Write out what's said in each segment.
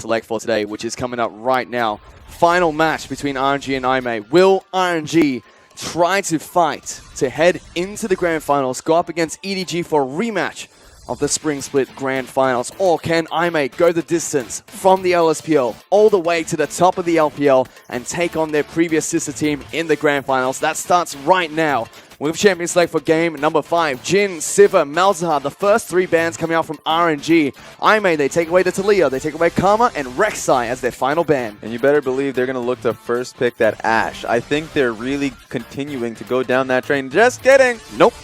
select for today, which is coming up right now. Final match between RNG and IMA. Will RNG try to fight to head into the grand finals, go up against EDG for a rematch of the Spring Split Grand Finals, or can IMA go the distance from the LSPL all the way to the top of the LPL and take on their previous sister team in the Grand Finals? That starts right now with Champion Select for game number 5. Jin, Siva, Malzahar, the first 3 bands coming out from RNG. IMA, they take away the Talia, they take away Karma, and Rek'Sai as their final band. And you better believe they're going to look to first pick that Ashe. I think they're really continuing to go down that train. Just kidding! Nope.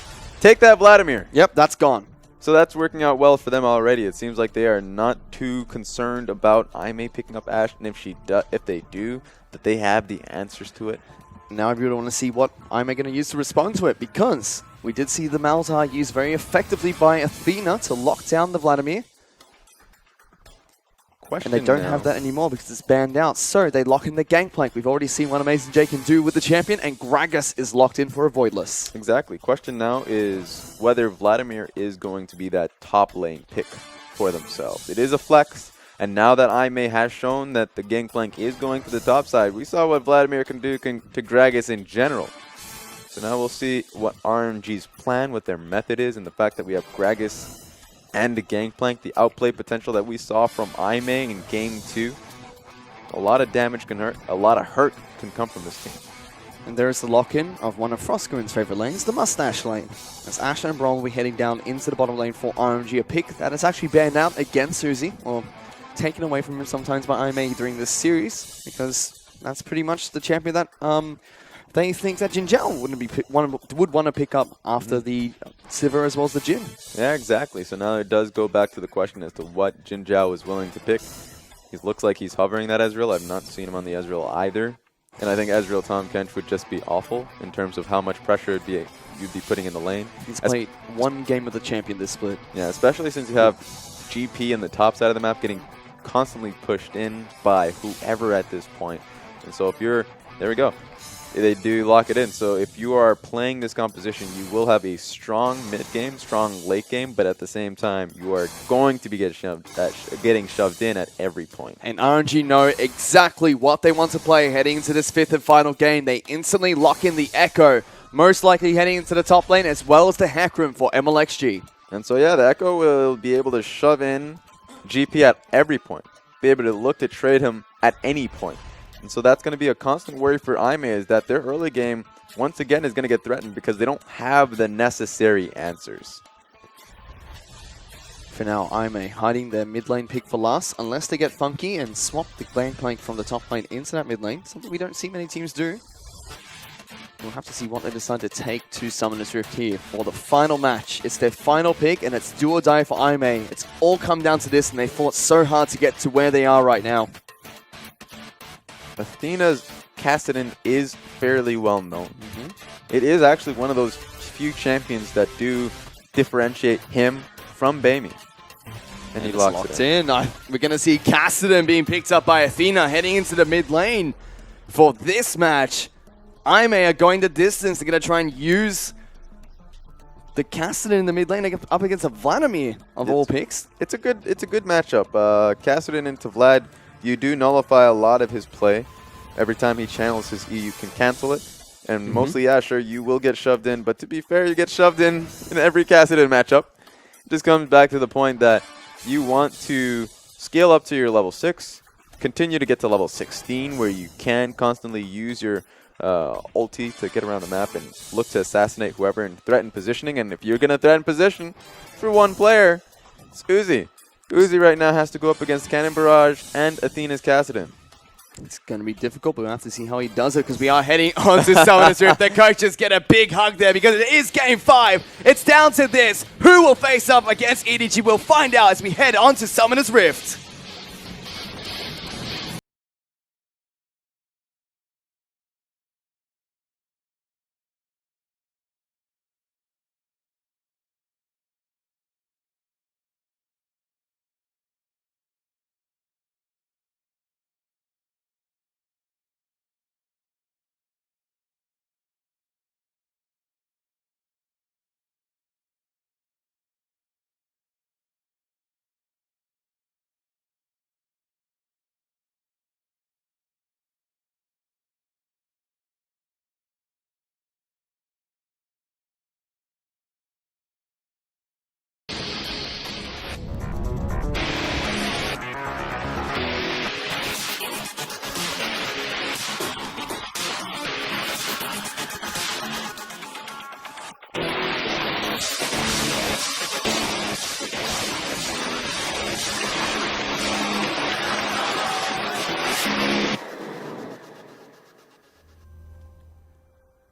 Take that Vladimir. Yep, that's gone. So that's working out well for them already. It seems like they are not too concerned about IMA picking up Ashe, and if they do, that they have the answers to it. Now I really want to see what IMA going to use to respond to it, because we did see the Malzahar used very effectively by Athena to lock down the Vladimir. And they don't have that anymore because it's banned out. So they lock in the Gangplank. We've already seen what Amazing J can do with the champion, and Gragas is locked in for a Voidless. Exactly. Question now is whether Vladimir is going to be that top lane pick for themselves. It is a flex, and now that IMA has shown that the Gangplank is going to the top side, we saw what Vladimir can do to Gragas in general. So now we'll see what RNG's plan, what their method is, and the fact that we have Gragas and the Gangplank, the outplay potential that we saw from IMA in Game 2. A lot of damage can hurt, a lot of hurt can come from this team. And there's the lock-in of one of Frostgoon's favorite lanes, the Mustache lane. As Ashe and Brawl will be heading down into the bottom lane for RNG, a pick that is actually banned out against Suzy, or taken away from him sometimes by IMA during this series, because that's pretty much the champion that they think that Jin Zhao would want to pick up after the Sivir as well as the Jin. Yeah, exactly. So now it does go back to the question as to what Jin Zhao is willing to pick. He looks like he's hovering that Ezreal. I've not seen him on the Ezreal either. And I think Ezreal Tahm Kench would just be awful in terms of how much pressure you'd be putting in the lane. He's played one game with the champion this split. Yeah, especially since you have GP in the top side of the map getting constantly pushed in by whoever at this point. And so if you're, there we go. They do lock it in. So if you are playing this composition, you will have a strong mid game, strong late game, but at the same time, you are going to be getting shoved in at every point. And RNG know exactly what they want to play heading into this 5th and final game. They instantly lock in the Echo, most likely heading into the top lane, as well as the Hack Room for MLXG. And so yeah, the Echo will be able to shove in GP at every point, be able to look to trade him at any point. And so that's going to be a constant worry for IMA, is that their early game, once again, is going to get threatened because they don't have the necessary answers. For now, IMA hiding their mid lane pick for last, unless they get funky and swap the Gangplank from the top lane into that mid lane, something we don't see many teams do. We'll have to see what they decide to take to Summoner's Rift here for the final match. It's their final pick, and it's do or die for IMA. It's all come down to this, and they fought so hard to get to where they are right now. Athena's Kassadin is fairly well known. It is actually one of those few champions that do differentiate him from Bami. And he locks it in. We're going to see Kassadin being picked up by Athena heading into the mid lane for this match. IMA are going the distance. They're going to try and use the Kassadin in the mid lane up against a Vladimir of all picks. It's a good matchup. Kassadin into Vlad. You do nullify a lot of his play. Every time he channels his E, you can cancel it. And mostly, yeah, sure, you will get shoved in. But to be fair, you get shoved in every Kassadin matchup. It just comes back to the point that you want to scale up to your level 6, continue to get to level 16, where you can constantly use your ulti to get around the map and look to assassinate whoever and threaten positioning. And if you're going to threaten position for one player, it's Uzi. Uzi right now has to go up against Cannon Barrage and Athena's Kassadin. It's going to be difficult, but we'll have to see how he does it, because we are heading on to Summoner's Rift. The coaches get a big hug there because it is Game 5. It's down to this. Who will face up against EDG? We'll find out as we head on to Summoner's Rift.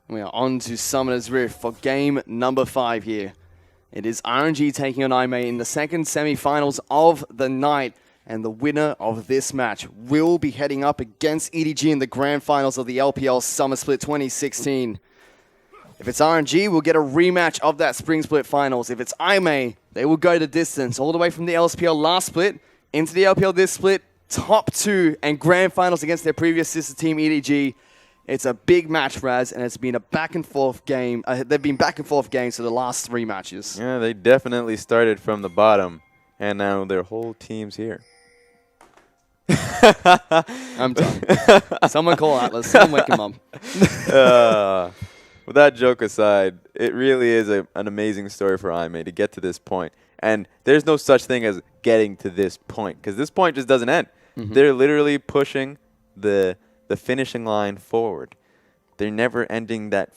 We are on to Summoner's Rift for game number 5 here. It is RNG taking on IMA in the second semi-finals of the night. And the winner of this match will be heading up against EDG in the grand finals of the LPL Summer Split 2016. If it's RNG, we'll get a rematch of that Spring Split finals. If it's IMA, they will go the distance all the way from the LPL last split into the LPL this split, top 2 and grand finals against their previous sister team EDG. It's a big match, Raz, and it's been a back and forth game. They've been back and forth games for the last 3 matches. Yeah, they definitely started from the bottom, and now their whole team's here. I'm done. Someone call Atlas. Someone wake him up. With that joke aside, it really is an amazing story for IMA to get to this point. And there's no such thing as getting to this point, because this point just doesn't end. They're literally pushing the finishing line forward. They're never ending that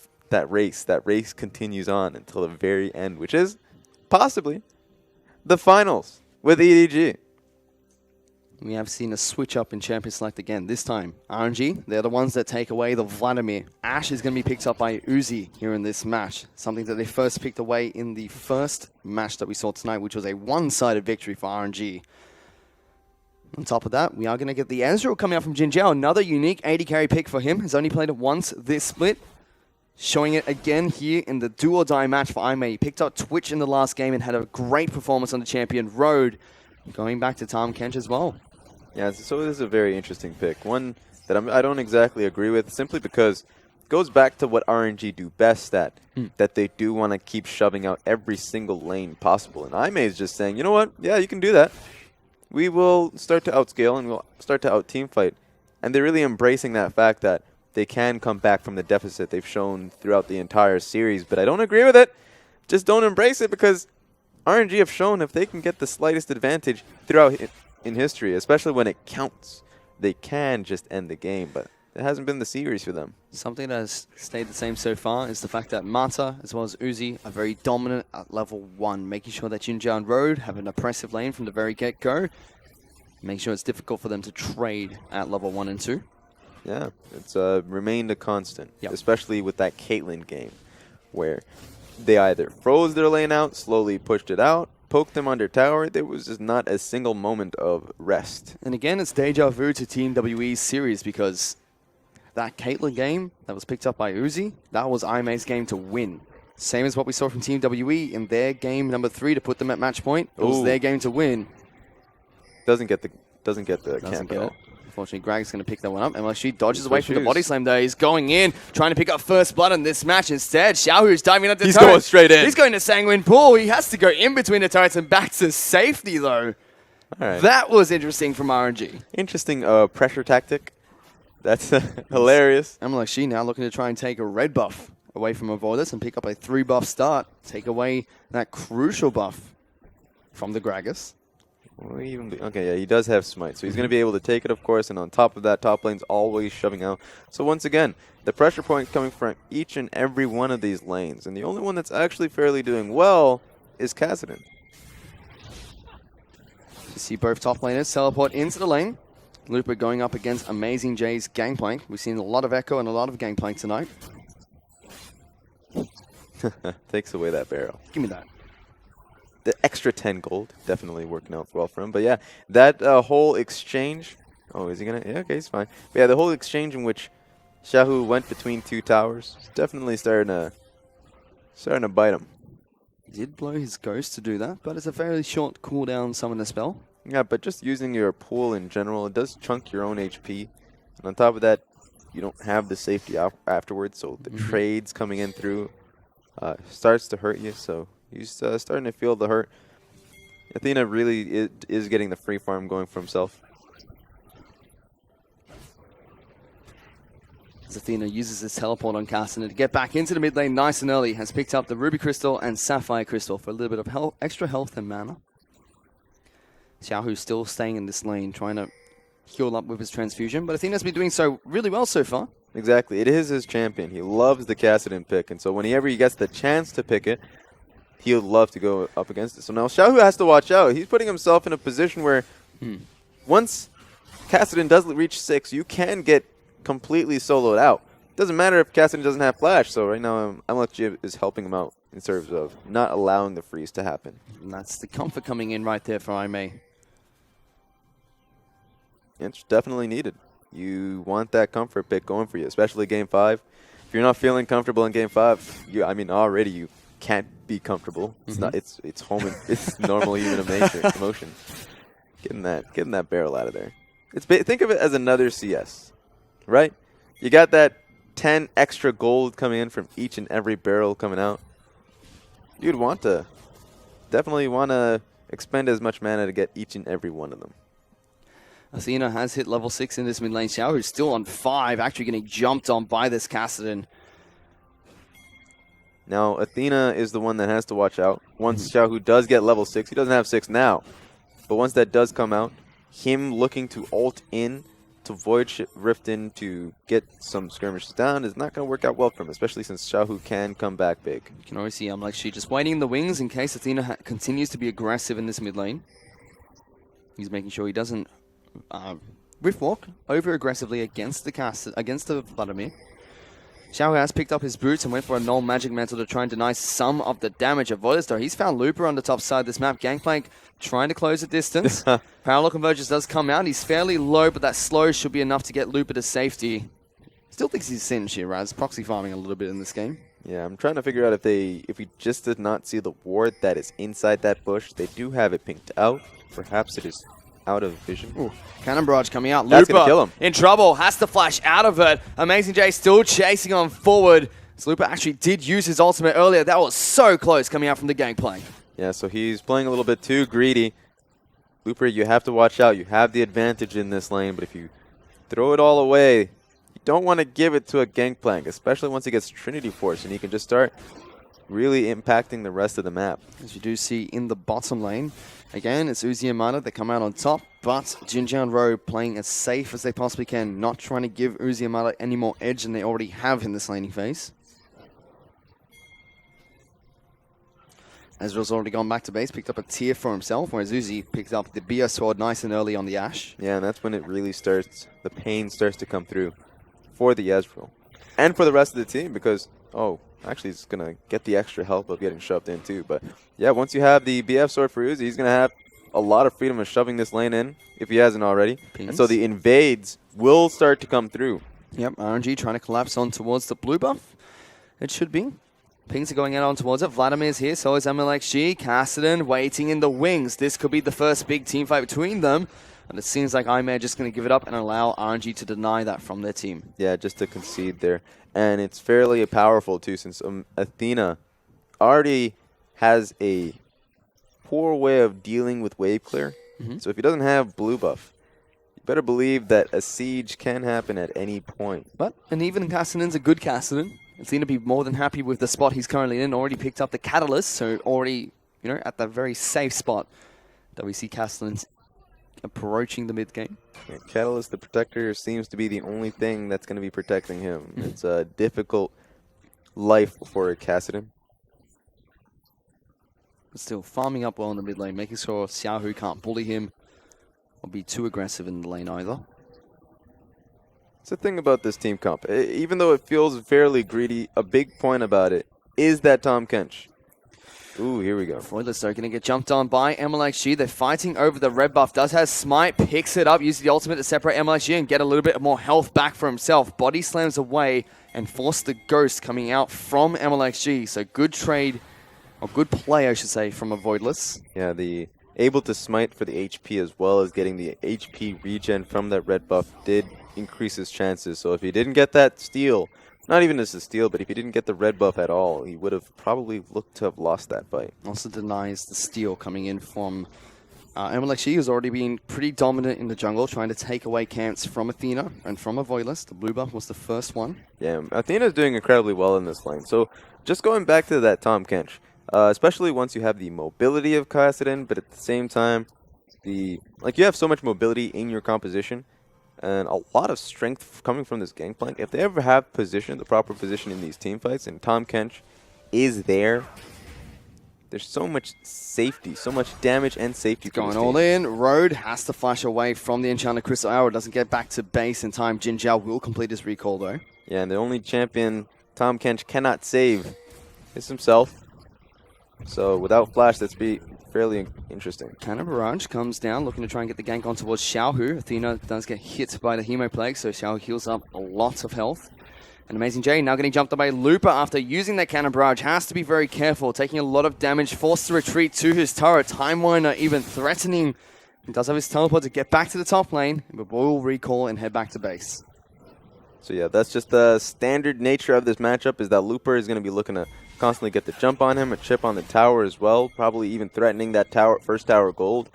race. That race continues on until the very end, which is possibly the finals with EDG. We have seen a switch up in Champion Select again. This time, RNG, they're the ones that take away the Vladimir. Ash is going to be picked up by Uzi here in this match. Something that they first picked away in the first match that we saw tonight, which was a one-sided victory for RNG. On top of that, we are going to get the Ezreal coming out from Jinjiao. Another unique 80 carry pick for him. He's only played it once this split. Showing it again here in the do-or-die match for IMA. He picked up Twitch in the last game and had a great performance on the champion road. Going back to Tom Kench as well. Yeah, so this is a very interesting pick. One that I don't exactly agree with, simply because it goes back to what RNG do best at, that they do want to keep shoving out every single lane possible. And IMA is just saying, you know what? Yeah, you can do that. We will start to outscale and we'll start to out-team fight. And they're really embracing that fact that they can come back from the deficit they've shown throughout the entire series. But I don't agree with it. Just don't embrace it, because RNG have shown if they can get the slightest advantage throughout in history, especially when it counts, they can just end the game, but it hasn't been the series for them. Something that has stayed the same so far is the fact that Mata, as well as Uzi, are very dominant at level 1, making sure that Jinjiao and Road have an oppressive lane from the very get-go. Make sure it's difficult for them to trade at level 1 and 2. Yeah, it's remained a constant, especially with that Caitlyn game, where they either froze their lane out, slowly pushed it out, poked them under tower. There was just not a single moment of rest. And again, it's deja vu to Team WE's series, because that Caitlyn game that was picked up by Uzi, that was IMA's game to win. Same as what we saw from Team WE in their game number 3 to put them at match point. It was their game to win. Doesn't get the camp at all. Unfortunately, Greg's going to pick that one up. And she dodges away from the body slam there. He's going in, trying to pick up first blood in this match instead. Xiaohu's diving up the turret. He's going straight in. He's going to Sanguine Pool. He has to go in between the turrets and back to safety, though. All right. That was interesting from RNG. Interesting pressure tactic. That's hilarious. She now looking to try and take a red buff away from Avoidus and pick up a 3-buff start. Take away that crucial buff from the Gragas. Okay, yeah, he does have smite, so he's going to be able to take it, of course, and on top of that, top lane's always shoving out. So once again, the pressure point coming from each and every one of these lanes, and the only one that's actually fairly doing well is Kassadin. You see both top laners teleport into the lane. Looper going up against Amazing J's Gangplank. We've seen a lot of Echo and a lot of Gangplank tonight. Takes away that barrel. Give me that. The extra 10 gold, definitely working out well for him. But yeah, that whole exchange. Oh, is he going to? Yeah, okay, he's fine. But yeah, the whole exchange in which Xiaohu went between 2 towers is definitely starting to bite him. He did blow his ghost to do that, but it's a fairly short cooldown summoner spell. Yeah, but just using your pool in general, it does chunk your own HP. And on top of that, you don't have the safety afterwards, so the trades coming in through starts to hurt you, so he's starting to feel the hurt. Athena really is getting the free farm going for himself. As Athena uses his teleport on Kassadin to get back into the mid lane nice and early, has picked up the Ruby Crystal and Sapphire Crystal for a little bit of extra health and mana. Xiaohu's still staying in this lane, trying to heal up with his transfusion, but Athena's been doing so really well so far. Exactly. It is his champion. He loves the Kassadin pick, and so whenever he gets the chance to pick it, he'll love to go up against it. So now Xiaohu has to watch out. He's putting himself in a position where once Kassadin does reach 6, you can get completely soloed out. doesn't matter if Cassidy doesn't have flash. So right now, MLXG is helping him out in terms of not allowing the freeze to happen. And that's the comfort coming in right there for Aimee. It's definitely needed. You want that comfort pick going for you, especially Game 5. If you're not feeling comfortable in Game 5, already you can't be comfortable. It's not. It's it's normal human emotion. Getting that barrel out of there. Think of it as another CS, right? You got that 10 extra gold coming in from each and every barrel coming out. You'd definitely want to expend as much mana to get each and every one of them. Athena has hit level 6 in this mid lane. Xiao, who's still on 5, actually getting jumped on by this Kassadin. Now, Athena is the one that has to watch out. Once Xiao does get level 6, he doesn't have 6 now. But once that does come out, him looking to ult in, to Void Rift in, to get some skirmishes down is not going to work out well for him, especially since Xiao can come back big. You can always see MLXG just waiting in the wings in case Athena continues to be aggressive in this mid lane. He's making sure he doesn't rift walk over aggressively against the Vladimir. Xiao has picked up his boots and went for a null magic mantle to try and deny some of the damage of Voidless, though. He's found Looper on the top side of this map. Gangplank trying to close the distance. Parallel Convergence does come out. He's fairly low, but that slow should be enough to get Looper to safety. Still thinks he's singed here, Raz. Proxy farming a little bit in this game. Yeah, I'm trying to figure out if we just did not see the ward that is inside that bush. They do have it pinked out. Perhaps it is out of vision. Ooh, Cannon Barrage coming out. That's Looper gonna kill him. In trouble. Has to flash out of it. Amazing J still chasing on forward. So Looper actually did use his ultimate earlier. That was so close coming out from the Gangplank. Yeah, so he's playing a little bit too greedy. Looper, you have to watch out. You have the advantage in this lane, but if you throw it all away, you don't want to give it to a Gangplank, especially once he gets Trinity Force, and he can just start really impacting the rest of the map. As you do see in the bottom lane, again, it's Uzi and Mana that come out on top, but Jinjiao and Ro playing as safe as they possibly can, not trying to give Uzi and Mana any more edge than they already have in this laning phase. Ezreal's already gone back to base, picked up a tier for himself, whereas Uzi picked up the BO sword nice and early on the Ashe. Yeah, and that's when it really starts, the pain starts to come through for the Ezreal. And for the rest of the team, because, actually, he's going to get the extra help of getting shoved in too. But yeah, once you have the BF sword for Uzi, he's going to have a lot of freedom of shoving this lane in, if he hasn't already. And so the invades will start to come through. Yep, RNG trying to collapse on towards the blue buff. It should be. Pings are going out on towards it. Vladimir's here, so is MLXG. Kassadin waiting in the wings. This could be the first big team fight between them. And it seems like Aimee are just going to give it up and allow RNG to deny that from their team. Yeah, just to concede there. And it's fairly powerful, too, since Athena already has a poor way of dealing with wave clear. So if he doesn't have blue buff, you better believe that a siege can happen at any point. And even Kassadin's a good Kassadin. Athena be more than happy with the spot he's currently in. Already picked up the Catalyst, so already, at that very safe spot that we see Kassadin approaching the mid game. Yeah, Catalyst, the Protector, seems to be the only thing that's going to be protecting him. It's a difficult life for Kassadin. But still, farming up well in the mid lane, making sure Xiaohu can't bully him or be too aggressive in the lane either. It's the thing about this team comp. Even though it feels fairly greedy, a big point about it is that Tahm Kench. Ooh, here we go. Voidless are going to get jumped on by MLXG. They're fighting over the red buff. Does have Smite, picks it up, uses the ultimate to separate MLXG and get a little bit more health back for himself. Body slams away and force the ghost coming out from MLXG. So good trade, or good play, I should say, from a Voidless. Yeah, able to smite for the HP as well as getting the HP regen from that red buff did increase his chances. So if he didn't get that steal, not even as a steal, but if he didn't get the red buff at all, he would have probably looked to have lost that fight. Also denies the steal coming in from MLXG, who's already been pretty dominant in the jungle, trying to take away camps from Athena and from a Voidless. The blue buff was the first one. Yeah, Athena's doing incredibly well in this lane. So just going back to that Tahm Kench, especially once you have the mobility of Kassadin, but at the same time, you have so much mobility in your composition, and a lot of strength coming from this Gangplank. If they ever have the proper position in these team fights, and Tahm Kench is there, there's so much safety, so much damage and safety. Going all in. Road has to flash away from the Enchanted Crystal Arrow. Doesn't get back to base in time. Jinjiao will complete his recall, though. Yeah, and the only champion Tom Kench cannot save is himself. So without Flash, that's be fairly interesting. Cannon Barrage comes down, looking to try and get the gank on towards Xiaohu. Athena does get hit by the Hemo Plague, so Xiaohu heals up a lot of health. And Amazing J now getting jumped up by Looper after using that Cannon Barrage. Has to be very careful, taking a lot of damage, forced to retreat to his turret. Time Warner even threatening. He does have his teleport to get back to the top lane, but will recall and head back to base. So yeah, that's just the standard nature of this matchup, is that Looper is going to be looking to constantly get the jump on him, a chip on the tower as well, probably even threatening that tower, first tower gold.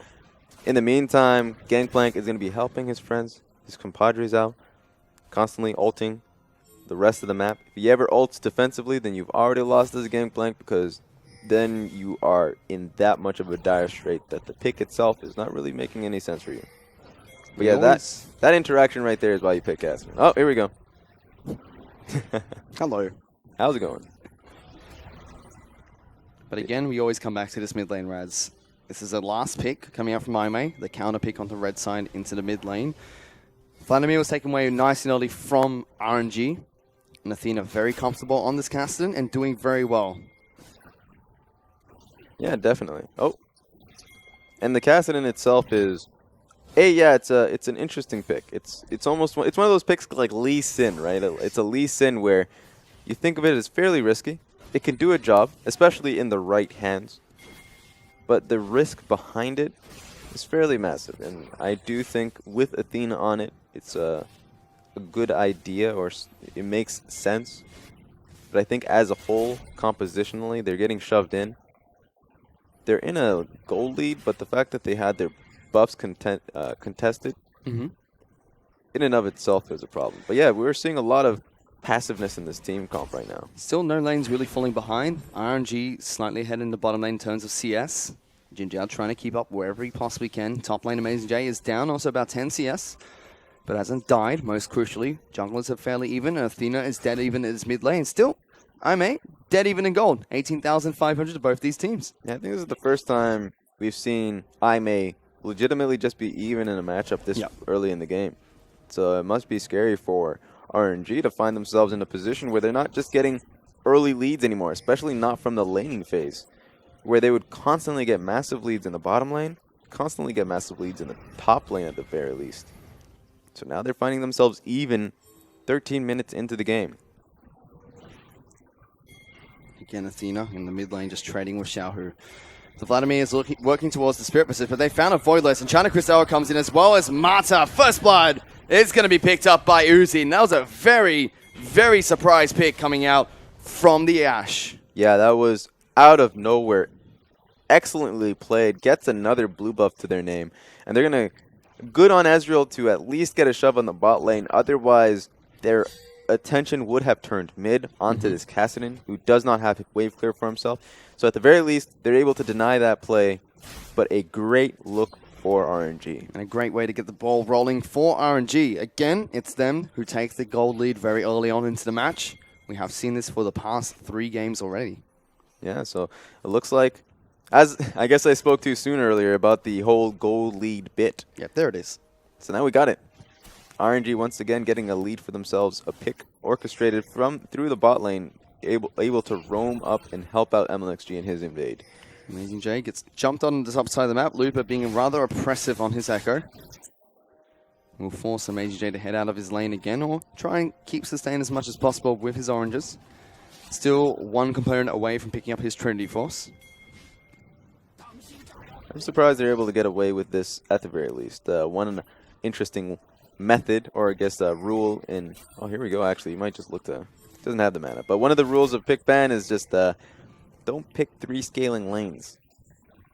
In the meantime, Gangplank is going to be helping his friends, his compadres out, constantly ulting the rest of the map. If he ever ults defensively, then you've already lost as a Gangplank, because then you are in that much of a dire strait that the pick itself is not really making any sense for you. But yeah, that interaction right there is why you pick Cassidy. Oh, here we go. Hello. How's it going? But again, we always come back to this mid lane, Raz. This is a last pick coming out from Aime, the counter pick onto red side into the mid lane. Vladimir was taken away nice and early from RNG. And Athena very comfortable on this Cassidy and doing very well. Yeah, definitely. Oh. And the Cassidy itself is... it's an interesting pick. It's one of those picks like Lee Sin, right? It's a Lee Sin where you think of it as fairly risky. It can do a job, especially in the right hands. But the risk behind it is fairly massive. And I do think with Athena on it, it's a good idea, or it makes sense. But I think as a whole, compositionally, they're getting shoved in. They're in a gold lead, but the fact that they had their buffs contested in and of itself is a problem. But yeah, we're seeing a lot of passiveness in this team comp right now. Still no lanes really falling behind. RNG slightly ahead in the bottom lane in terms of CS. Jinjiao trying to keep up wherever he possibly can. Top lane Amazing J is down, also about 10 CS, but hasn't died, most crucially. Junglers are fairly even, and Athena is dead even in his mid lane. Still, Aime, dead even in gold. 18,500 to both these teams. Yeah, I think this is the first time we've seen Aime legitimately just be even in a matchup this early in the game. So it must be scary for RNG to find themselves in a position where they're not just getting early leads anymore, especially not from the laning phase, where they would constantly get massive leads in the bottom lane, constantly get massive leads in the top lane at the very least. So now they're finding themselves even 13 minutes into the game. Again, Athena in the mid lane just trading with Xiaohu. So Vladimir is working towards the Spirit Persist, but they found a Voidless, and China Cristela comes in as well as Mata. First Blood is going to be picked up by Uzi, and that was a very, very surprise pick coming out from the Ashe. Yeah, that was out of nowhere. Excellently played. Gets another blue buff to their name, and they're going to... Good on Ezreal to at least get a shove on the bot lane. Otherwise, their attention would have turned mid onto this Cassidy, who does not have wave clear for himself. So at the very least, they're able to deny that play, but a great look for RNG. And a great way to get the ball rolling for RNG. Again, it's them who take the gold lead very early on into the match. We have seen this for the past 3 games already. Yeah, so it looks like, as I guess I spoke too soon earlier about the whole gold lead bit. Yep, there it is. So now we got it. RNG once again getting a lead for themselves, a pick orchestrated through the bot lane, able to roam up and help out MLXG in his invade. Amazing J gets jumped on the top side of the map. Looper being rather oppressive on his Echo. Will force Amazing J to head out of his lane again, or try and keep sustain as much as possible with his oranges. Still one component away from picking up his Trinity Force. I'm surprised they're able to get away with this at the very least. One interesting method, or I guess rule in... Oh, here we go, actually. You might just look to... Doesn't have the mana. But one of the rules of pick ban is just don't pick 3 scaling lanes.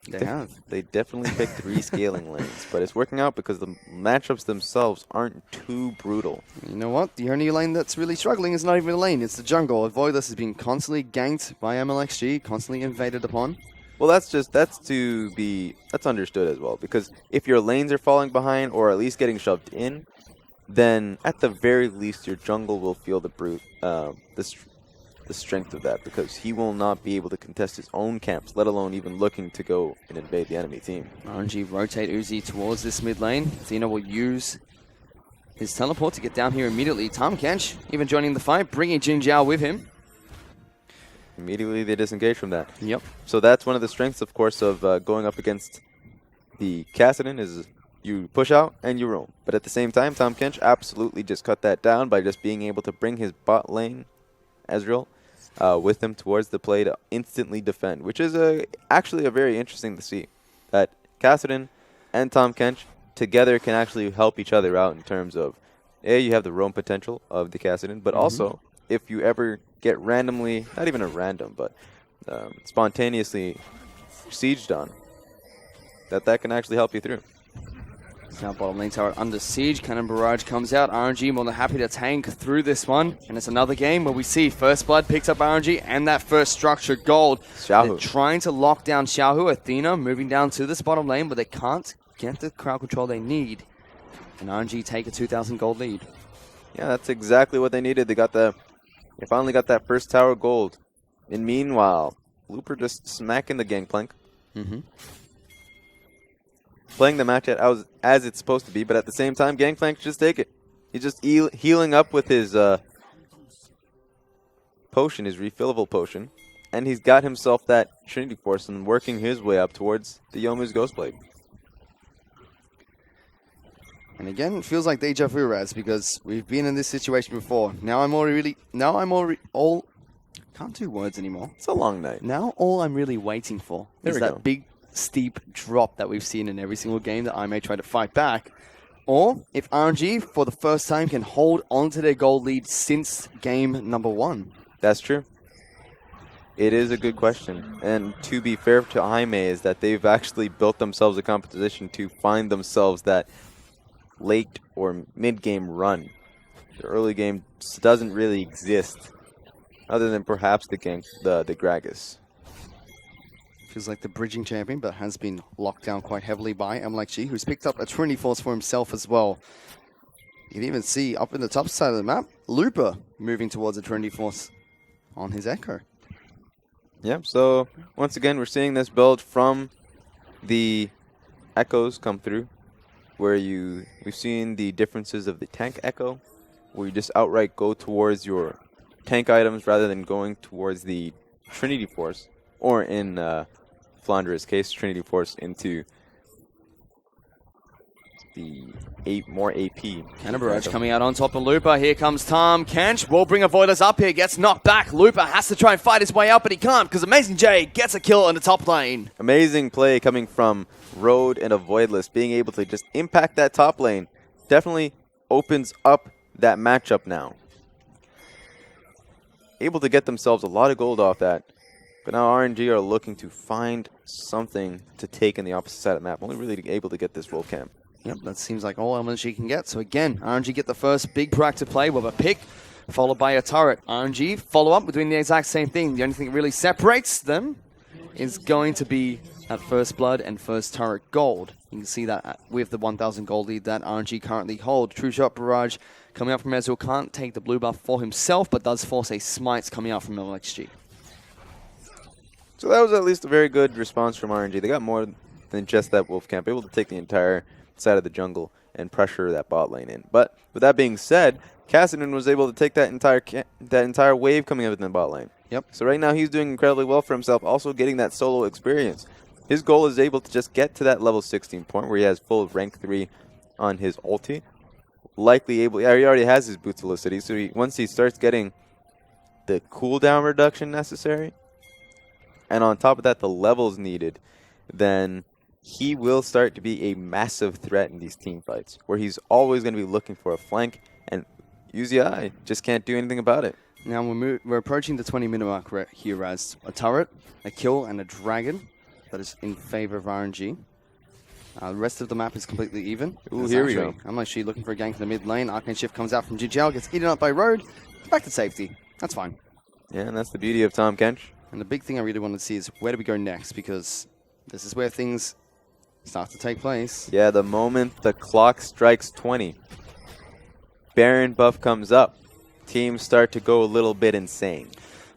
They definitely pick 3 scaling lanes. But it's working out because the matchups themselves aren't too brutal. You know what? The only lane that's really struggling is not even a lane. It's the jungle. Voidless is being constantly ganked by MLXG, constantly invaded upon. Well, that's understood as well, because if your lanes are falling behind or at least getting shoved in, then at the very least your jungle will feel the strength of that, because he will not be able to contest his own camps, let alone even looking to go and invade the enemy team. RNG rotate Uzi towards this mid lane. Athena will use his teleport to get down here immediately. Tahm Kench even joining the fight, bringing Jin Jiao with him. Immediately they disengage from that. Yep. So that's one of the strengths, of course, of going up against the Kassadin is you push out and you roam. But at the same time, Tahm Kench absolutely just cut that down by just being able to bring his bot lane, Ezreal, with him towards the play to instantly defend, which is actually very interesting to see. That Kassadin and Tahm Kench together can actually help each other out in terms of, you have the roam potential of the Kassadin, but also if you ever get randomly, not even a random, but spontaneously sieged on, that can actually help you through. Now bottom lane tower under siege. Cannon Barrage comes out. RNG more than happy to tank through this one. And it's another game where we see First Blood picks up RNG and that first structure gold. Xiaohu. They're trying to lock down Xiaohu. Athena moving down to this bottom lane, but they can't get the crowd control they need. And RNG take a 2,000 gold lead. Yeah, that's exactly what they needed. They finally got that first tower gold. And meanwhile, Looper just smacking the Gangplank. Playing the match as it's supposed to be, but at the same time, Gangplank just take it. He's just healing up with his potion, his refillable potion, and he's got himself that Trinity Force and working his way up towards the Youmuu's Ghostblade. And again, it feels like deja vu, Raz, because we've been in this situation before. Now I'm already can't do words anymore. It's a long night. Now all I'm really waiting for is that big steep drop that we've seen in every single game that I may try to fight back. Or if RNG, for the first time, can hold on to their gold lead since game number 1. That's true. It is a good question. And to be fair to Jaime is that they've actually built themselves a competition to find themselves that late or mid-game run. The early game doesn't really exist other than perhaps the Gragas. Feels like the bridging champion, but has been locked down quite heavily by MLXG, who's picked up a Trinity Force for himself as well. You can even see up in the top side of the map, Looper moving towards a Trinity Force on his Echo. Yep, so once again, we're seeing this build from the Echoes come through, where we've seen the differences of the tank Echo, where you just outright go towards your tank items rather than going towards the Trinity Force, or in Flandre's case, Trinity Force into the more AP. Cannon Barrage coming out on top of Looper. Here comes Tahm Kench. Will bring Avoiders up here. Gets knocked back. Looper has to try and fight his way out, but he can't because Amazing J gets a kill on the top lane. Amazing play coming from Road and Avoidless. Being able to just impact that top lane definitely opens up that matchup now. Able to get themselves a lot of gold off that. But now RNG are looking to find something to take in the opposite side of the map. Only really able to get this Wolf Camp. Yep, that seems like all elements she can get. So again, RNG get the first big proactive play with a pick, followed by a turret. RNG follow up, we're doing the exact same thing. The only thing that really separates them is going to be that first blood and first turret gold. You can see that with the 1,000 gold lead that RNG currently hold. True Shot Barrage coming up from Ezreal can't take the blue buff for himself, but does force a smite coming out from LXG. So that was at least a very good response from RNG. They got more than just that Wolf Camp, able to take the entire side of the jungle and pressure that bot lane in. But with that being said, Kassadin was able to take that entire wave coming up in the bot lane. Yep. So right now he's doing incredibly well for himself, also getting that solo experience. His goal is able to just get to that level 16 point where he has full rank 3 on his ulti. He already has his Boots of Felicity, so once he starts getting the cooldown reduction necessary, and on top of that the levels needed, then he will start to be a massive threat in these team fights, where he's always going to be looking for a flank, and UZI just can't do anything about it. Now we're approaching the 20-minute mark here, Raz. A turret, a kill, and a dragon that is in favor of RNG. The rest of the map is completely even. Ooh, here we go. I'm actually looking for a gank in the mid lane. Arcane Shift comes out from GGL, gets eaten up by Road. Back to safety. That's fine. Yeah, and that's the beauty of Tahm Kench. And the big thing I really want to see is where do we go next, because this is where things start to take place. Yeah, the moment the clock strikes 20, Baron buff comes up, teams start to go a little bit insane.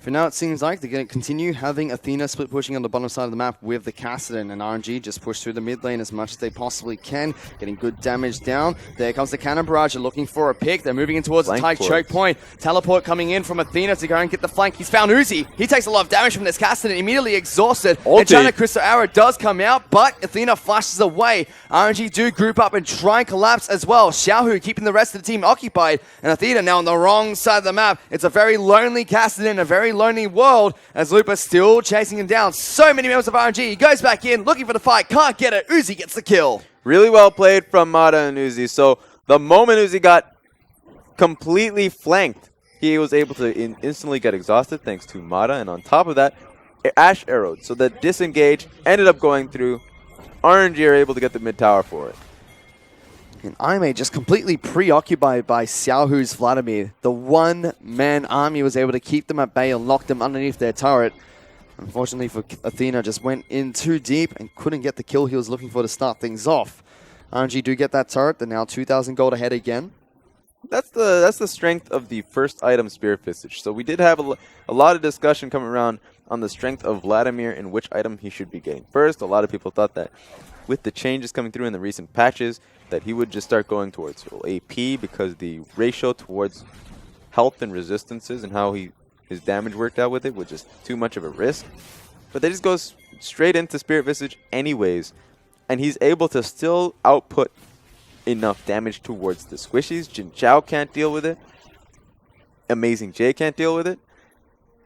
For now, it seems like they're going to continue having Athena split pushing on the bottom side of the map with the Kassadin, and RNG just push through the mid lane as much as they possibly can, getting good damage down. There comes the Cannon Barrage. They're looking for a pick. They're moving in towards the tight choke point. Teleport coming in from Athena to go and get the flank. He's found Uzi. He takes a lot of damage from this Kassadin, immediately exhausted. And China Crystal Arrow does come out, but Athena flashes away. RNG do group up and try and collapse as well. Xiaohu keeping the rest of the team occupied, and Athena now on the wrong side of the map. It's a very lonely Kassadin, a very lonely world, as Lupa still chasing him down. So many members of RNG. He goes back in, looking for the fight, can't get it. Uzi gets the kill. Really well played from Mata and Uzi. So the moment Uzi got completely flanked, he was able to instantly get exhausted thanks to Mata. And on top of that, Ash arrowed. So the disengage ended up going through. RNG are able to get the mid tower for it. And Aime just completely preoccupied by Xiaohu's Vladimir. The one-man army was able to keep them at bay and lock them underneath their turret. Unfortunately for Athena, just went in too deep and couldn't get the kill he was looking for to start things off. RNG do get that turret. They're now 2,000 gold ahead again. That's the strength of the first item, Spear Visage. So we did have a lot of discussion coming around on the strength of Vladimir and which item he should be getting first. A lot of people thought that with the changes coming through in the recent patches, that he would just start going towards AP because the ratio towards health and resistances and how his damage worked out with it was just too much of a risk. But they just goes straight into Spirit Visage anyways, and he's able to still output enough damage towards the squishies. Jin Chao can't deal with it. Amazing J can't deal with it.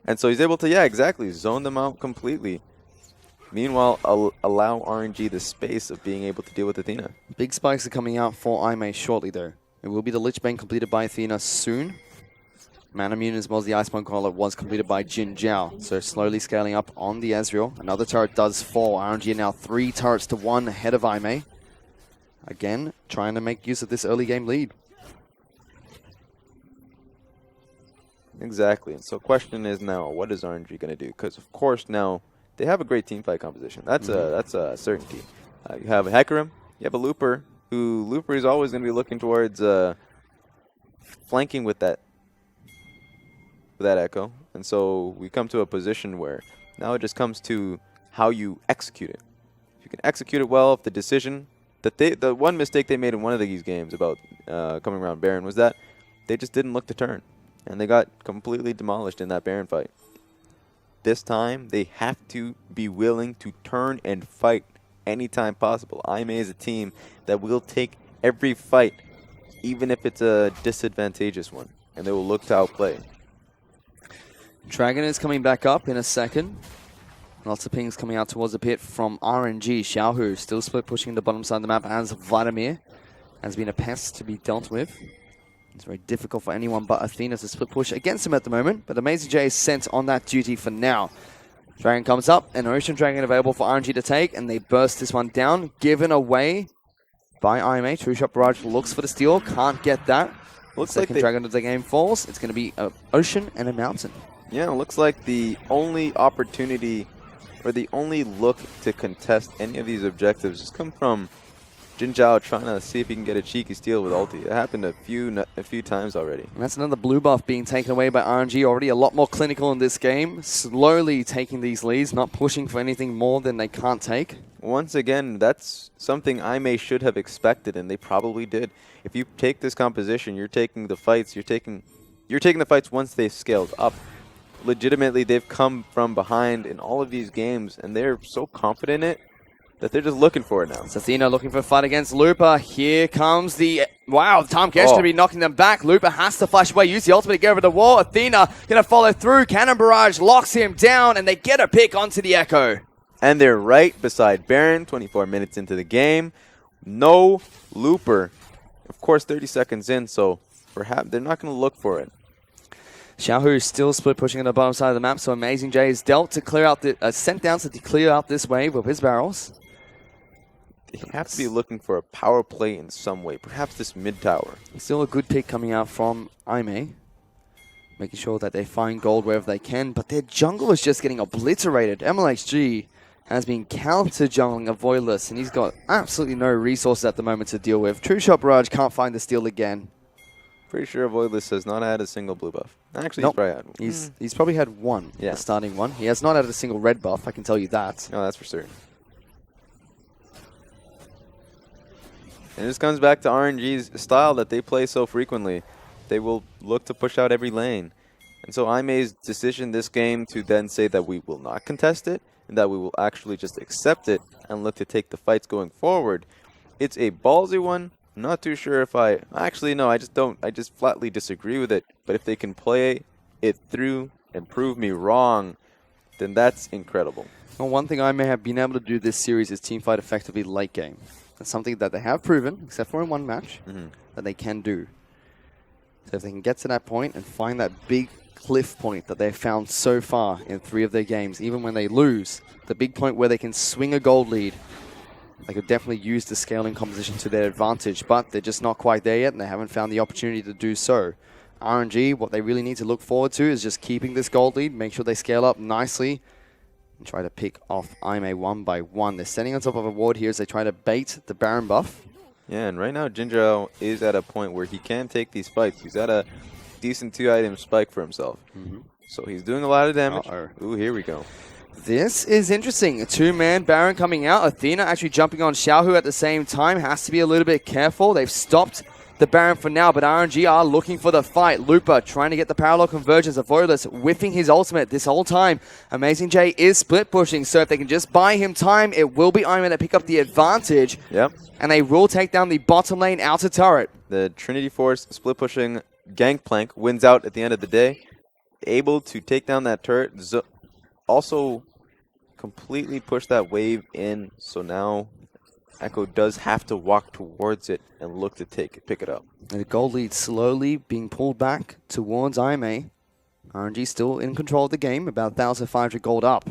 And so he's able to, yeah, exactly, zone them out completely. Meanwhile, allow RNG the space of being able to deal with Athena. Big spikes are coming out for Aime shortly, though. It will be the Lich Bane completed by Athena soon. Manamune as well as the Iceborne Collar was completed by Jin Zhao. So slowly scaling up on the Ezreal. Another turret does fall. RNG are now 3 turrets to 1 ahead of Aime. Again, trying to make use of this early game lead. Exactly. And so question is now, what is RNG going to do? Because, of course, now they have a great teamfight composition. That's a certainty. You have a Hecarim. You have a Looper, who Looper is always going to be looking towards flanking with that Echo. And so we come to a position where now it just comes to how you execute it. If you can execute it well, if the decision that the one mistake they made in one of these games about coming around Baron was that they just didn't look to turn. And they got completely demolished in that Baron fight. This time, they have to be willing to turn and fight anytime possible. Aime is a team that will take every fight, even if it's a disadvantageous one, and they will look to outplay. Dragon is coming back up in a second. Lots of pings coming out towards the pit from RNG. Xiaohu still split pushing the bottom side of the map as Vladimir has been a pest to be dealt with. It's very difficult for anyone but Athena to split push against him at the moment, but Amazing J is sent on that duty for now. Dragon comes up, an Ocean Dragon available for RNG to take, and they burst this one down, given away by IMA. True Shot Barrage looks for the steal, can't get that. Looks like the Dragon of the game falls. It's going to be an Ocean and a Mountain. Yeah, it looks like the only opportunity or the only look to contest any of these objectives just come from Jin Zhao trying to see if he can get a cheeky steal with ulti. It happened a few times already. And that's another blue buff being taken away by RNG. Already a lot more clinical in this game. Slowly taking these leads, not pushing for anything more than they can't take. Once again, that's something Aime should have expected, and they probably did. If you take this composition, you're taking the fights. You're taking the fights once they've scaled up. Legitimately, they've come from behind in all of these games, and they're so confident in it that they're just looking for it now. It's Athena looking for a fight against Lupa. Here comes the... Wow, Tom Kesh going to be knocking them back. Lupa has to flash away, use the ultimate to get over the wall. Athena going to follow through. Cannon Barrage locks him down, and they get a pick onto the Echo. And they're right beside Baron, 24 minutes into the game. No Looper. Of course, 30 seconds in, so perhaps they're not going to look for it. Xiaohu still split pushing on the bottom side of the map, so Amazing J is dealt to clear out the... sent down to clear out this wave with his barrels. They have to be looking for a power play in some way. Perhaps this mid tower. Still a good pick coming out from Aime. Making sure that they find gold wherever they can. But their jungle is just getting obliterated. MLXG has been counter-jungling a Voidless, and he's got absolutely no resources at the moment to deal with. True Shot Barrage can't find the steal again. Pretty sure Voidless has not had a single blue buff. Actually, Nope. he's probably had one. He's probably had one, Yeah. the starting one. He has not had a single red buff, I can tell you that. No, that's for certain. And this comes back to RNG's style that they play so frequently. They will look to push out every lane. And so IMA's decision this game to then say that we will not contest it and that we will actually just accept it and look to take the fights going forward. It's a ballsy one. Not too sure if actually, no, I just flatly disagree with it. But if they can play it through and prove me wrong, then that's incredible. Well, one thing I may have been able to do this series is teamfight effectively late game. That's something that they have proven, except for in one match, that they can do. So if they can get to that point and find that big cliff point that they've found so far in 3 of their games, even when they lose, the big point where they can swing a gold lead, they could definitely use the scaling composition to their advantage, but they're just not quite there yet, and they haven't found the opportunity to do so. RNG, what they really need to look forward to is just keeping this gold lead, make sure they scale up nicely, and try to pick off IMA one by one. They're standing on top of a ward here as they try to bait the Baron buff. Yeah, and right now Jinzhao is at a point where he can take these fights. He's at a decent 2-item spike for himself. So he's doing a lot of damage. Ooh, here we go. This is interesting. A 2-man Baron coming out. Athena actually jumping on Xiaohu at the same time. Has to be a little bit careful. They've stopped the Baron for now, but RNG are looking for the fight. Looper trying to get the parallel convergence of Voidless, whiffing his ultimate this whole time. Amazing J is split pushing, so if they can just buy him time, it will be Iron that pick up the advantage. Yep. And they will take down the bottom lane outer turret. The Trinity Force split pushing Gangplank wins out at the end of the day. Able to take down that turret. Also completely push that wave in, so now Echo does have to walk towards it and look to pick it up. And the gold lead slowly being pulled back towards IMA. RNG still in control of the game, about 1,500 gold up.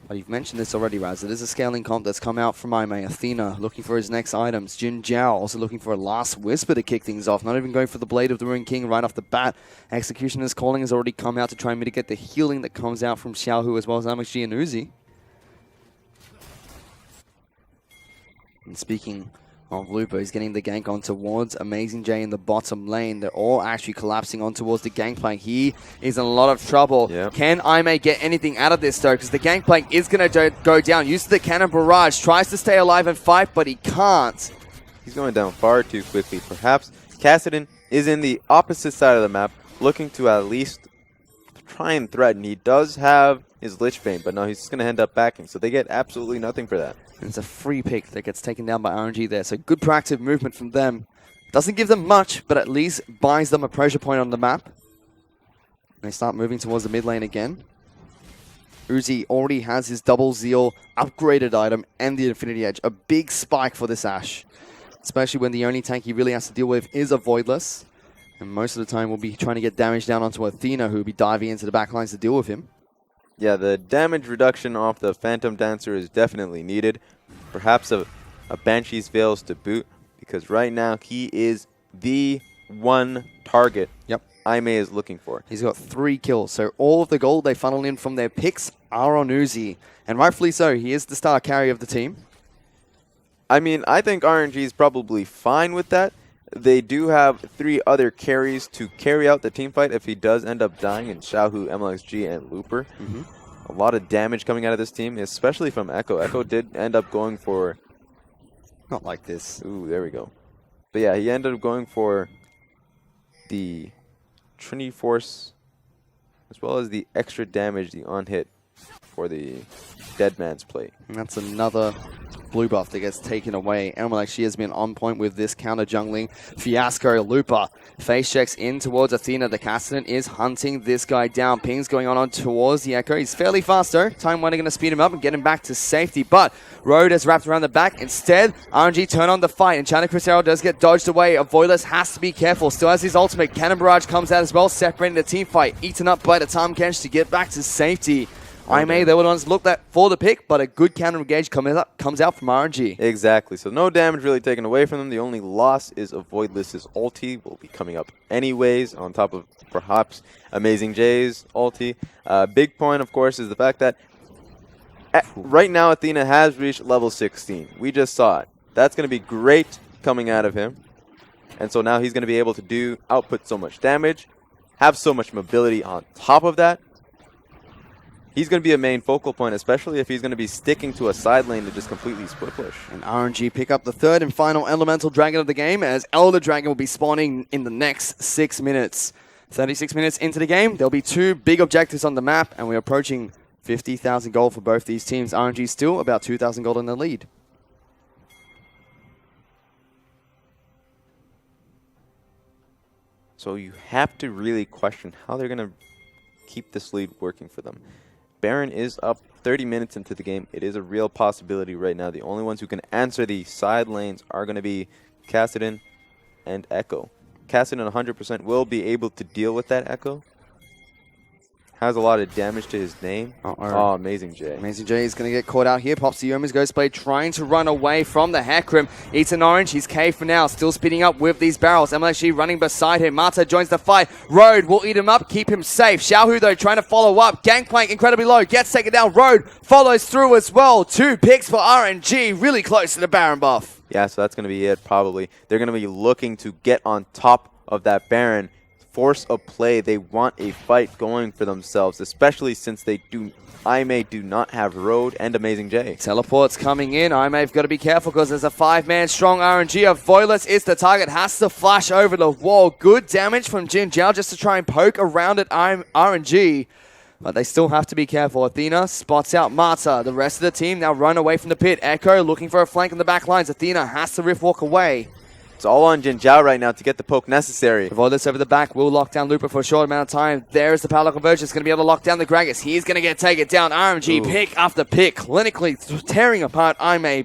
But you've mentioned this already, Raz. It is a scaling comp that's come out from IMA. Athena looking for his next items. Jin Jiao also looking for a last whisper to kick things off. Not even going for the Blade of the Ruined King right off the bat. Executioner's Calling has already come out to try and mitigate the healing that comes out from Xiaohu as well as Amixi and Uzi. And speaking of Lupo, he's getting the gank on towards Amazing J in the bottom lane. They're all actually collapsing on towards the Gangplank. He is in a lot of trouble. Yep. Can IMA get anything out of this though? Because the Gangplank is going to go down. Uses the Cannon Barrage, tries to stay alive and fight, but he can't. He's going down far too quickly. Perhaps Kassadin is in the opposite side of the map, looking to at least try and threaten. He does have his Lich Bane, but no, he's just going to end up backing. So they get absolutely nothing for that. And it's a free pick that gets taken down by RNG there. So good proactive movement from them. Doesn't give them much, but at least buys them a pressure point on the map. They start moving towards the mid lane again. Uzi already has his double zeal upgraded item and the Infinity Edge. A big spike for this Ashe. Especially when the only tank he really has to deal with is a Voidless. And most of the time we'll be trying to get damage down onto Athena, who will be diving into the backlines to deal with him. Yeah, the damage reduction off the Phantom Dancer is definitely needed. Perhaps a Banshee's Veils to boot, because right now he is the one target IMA is looking for. He's got 3 kills, so all of the gold they funnel in from their picks are on Uzi. And rightfully so, he is the star carry of the team. I mean, I think RNG is probably fine with that. They do have 3 other carries to carry out the team fight if he does end up dying in Xiaohu, MLXG, and Looper. A lot of damage coming out of this team, especially from Echo. Echo did end up going for... Not like this. Ooh, there we go. But yeah, he ended up going for the Trinity Force, as well as the extra damage, the on-hit for the Dead Man's Plate. And that's another blue buff that gets taken away. MLXG has been on point with this counter jungling. Fiasco, Looper, face checks in towards Athena. The Kassadin is hunting this guy down. Ping's going on towards the Echo. He's fairly fast though. Time Warner going to speed him up and get him back to safety. But Road has wrapped around the back. Instead, RNG turn on the fight. And China Crusader does get dodged away. Voidless has to be careful. Still has his ultimate. Cannon Barrage comes out as well, separating the team fight. Eaten up by the Tahm Kench to get back to safety. IMA, they were the ones looked at for the pick, but a good counter engage comes out from RNG. Exactly. So no damage really taken away from them. The only loss is a Voidless's ulti. Will be coming up anyways, on top of perhaps Amazing J's ulti. Big point, of course, is the fact that right now Athena has reached level 16. We just saw it. That's going to be great coming out of him. And so now he's going to be able to output so much damage, have so much mobility on top of that. He's going to be a main focal point, especially if he's going to be sticking to a side lane to just completely split push. And RNG pick up the third and final elemental dragon of the game, as Elder Dragon will be spawning in the next 6 minutes. 36 minutes into the game, there'll be 2 big objectives on the map, and we're approaching 50,000 gold for both these teams. RNG still about 2,000 gold in the lead. So you have to really question how they're going to keep this lead working for them. Baron is up 30 minutes into the game. It is a real possibility right now. The only ones who can answer the side lanes are going to be Kassadin and Echo. Kassadin 100% will be able to deal with that Echo. Has a lot of damage to his name. Oh, Amazing J. Amazing J is going to get caught out here. Pops the Yoma's Ghostblade trying to run away from the Hecarim. Eats an orange. He's caved for now. Still speeding up with these barrels. MLXG running beside him. Mata joins the fight. Road will eat him up. Keep him safe. Xiaohu, though, trying to follow up. Gangplank incredibly low. Gets taken down. Road follows through as well. 2 picks for RNG. Really close to the Baron buff. Yeah, so that's going to be it, probably. They're going to be looking to get on top of that Baron. Force a play. They want a fight going for themselves, especially since IMA do not have Road and Amazing J. Teleports coming in. IMA've got to be careful because there's a 5-man strong RNG. Of Voiless is the target. Has to flash over the wall. Good damage from Jin Jiao just to try and poke around at RNG. But they still have to be careful. Athena spots out Marta. The rest of the team now run away from the pit. Echo looking for a flank in the back lines. Athena has to rift walk away. It's all on Jin Jiao right now to get the poke necessary. Voiless over the back will lock down Looper for a short amount of time. There's the Power Convergence. Going to be able to lock down the Gragas. He's going to get taken down. RNG pick after pick. Clinically tearing apart IMA